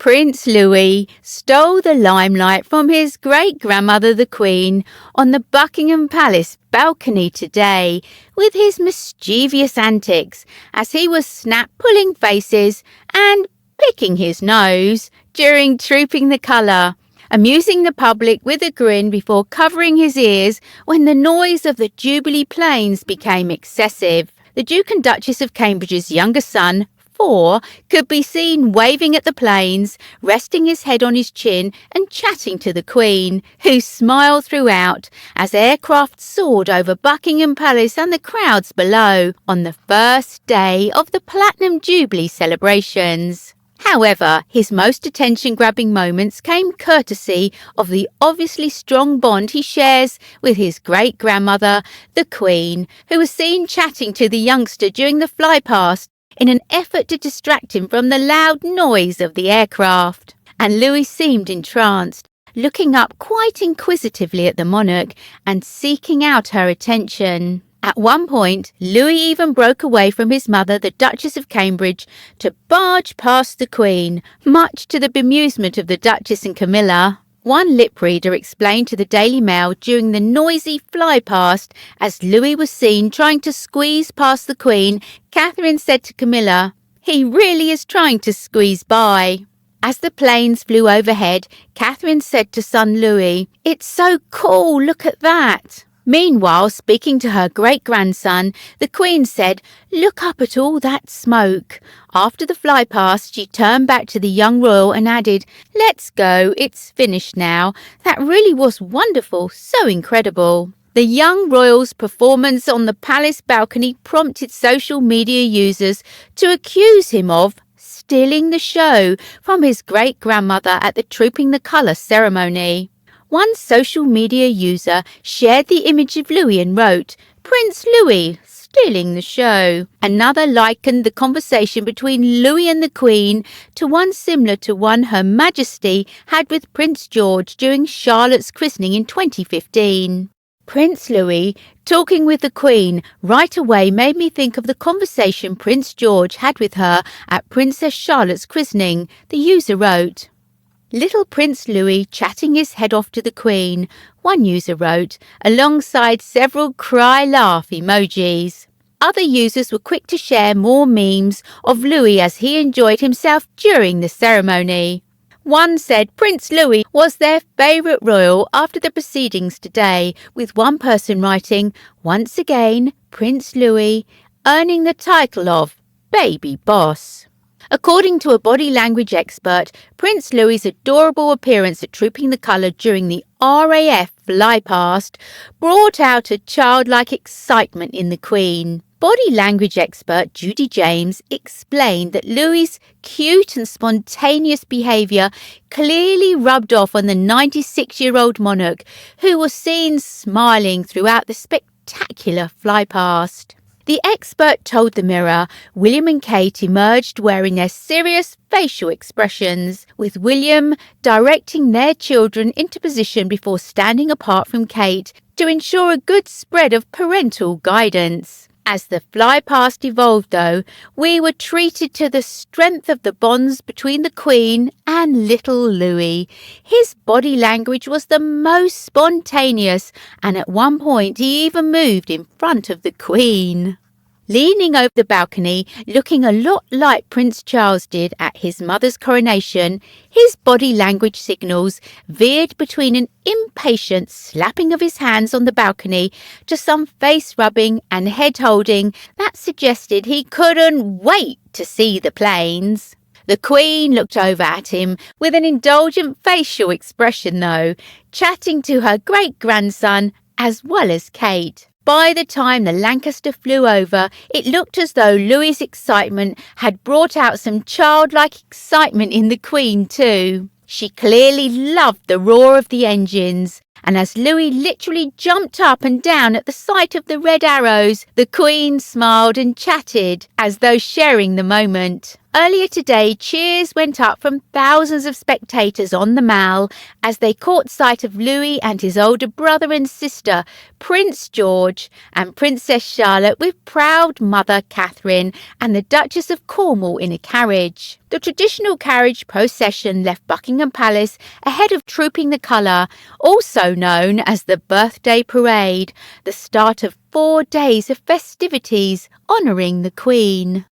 Prince Louis stole the limelight from his great-grandmother the Queen on the Buckingham Palace balcony today with his mischievous antics as he was snap-pulling faces and picking his nose during trooping the colour, amusing the public with a grin before covering his ears when the noise of the Jubilee planes became excessive. The Duke and Duchess of Cambridge's younger son, 4, could be seen waving at the planes, resting his head on his chin and chatting to the Queen, who smiled throughout as aircraft soared over Buckingham Palace and the crowds below on the first day of the Platinum Jubilee celebrations. However, his most attention-grabbing moments came courtesy of the obviously strong bond he shares with his great-grandmother, the Queen, who was seen chatting to the youngster during the flypast in an effort to distract him from the loud noise of the aircraft. And Louis seemed entranced, looking up quite inquisitively at the monarch and seeking out her attention. At one point, Louis even broke away from his mother, the Duchess of Cambridge, to barge past the Queen, much to the bemusement of the Duchess and Camilla. One lip reader explained to the Daily Mail during the noisy flypast as Louis was seen trying to squeeze past the Queen, Catherine said to Camilla, "He really is trying to squeeze by." As the planes flew overhead, Catherine said to son Louis, "It's so cool, look at that." Meanwhile, speaking to her great-grandson, the Queen said, "Look up at all that smoke." After the flypast, she turned back to the young royal and added, "Let's go, it's finished now. That really was wonderful, so incredible." The young royal's performance on the palace balcony prompted social media users to accuse him of stealing the show from his great-grandmother at the Trooping the Colour ceremony. One social media user shared the image of Louis and wrote, "Prince Louis, stealing the show." Another likened the conversation between Louis and the Queen to one similar to one Her Majesty had with Prince George during Charlotte's christening in 2015. Prince Louis talking with the Queen right away made me think of the conversation Prince George had with her at Princess Charlotte's christening, the user wrote. "Little Prince Louis chatting his head off to the Queen," one user wrote, alongside several cry-laugh emojis. Other users were quick to share more memes of Louis as he enjoyed himself during the ceremony. One said Prince Louis was their favourite royal after the proceedings today, with one person writing, "Once again, Prince Louis, earning the title of Baby Boss." According to a body language expert, Prince Louis's adorable appearance at Trooping the Colour during the RAF flypast brought out a childlike excitement in the Queen. Body language expert Judy James explained that Louis's cute and spontaneous behaviour clearly rubbed off on the 96-year-old monarch, who was seen smiling throughout the spectacular flypast. The expert told the Mirror William and Kate emerged wearing their serious facial expressions, with William directing their children into position before standing apart from Kate to ensure a good spread of parental guidance. As the flypast evolved, though, we were treated to the strength of the bonds between the Queen and little Louis. His body language was the most spontaneous, and at one point he even moved in front of the Queen. Leaning over the balcony, looking a lot like Prince Charles did at his mother's coronation, his body language signals veered between an impatient slapping of his hands on the balcony to some face rubbing and head holding that suggested he couldn't wait to see the planes. The Queen looked over at him with an indulgent facial expression though, chatting to her great-grandson as well as Kate. By the time the Lancaster flew over, it looked as though Louis's excitement had brought out some childlike excitement in the Queen too. She clearly loved the roar of the engines, and as Louis literally jumped up and down at the sight of the red arrows, the Queen smiled and chatted as though sharing the moment. Earlier today, cheers went up from thousands of spectators on the Mall as they caught sight of Louis and his older brother and sister, Prince George, and Princess Charlotte with proud mother Catherine and the Duchess of Cornwall in a carriage. The traditional carriage procession left Buckingham Palace ahead of Trooping the Colour, also known as the Birthday Parade, the start of 4 days of festivities honouring the Queen.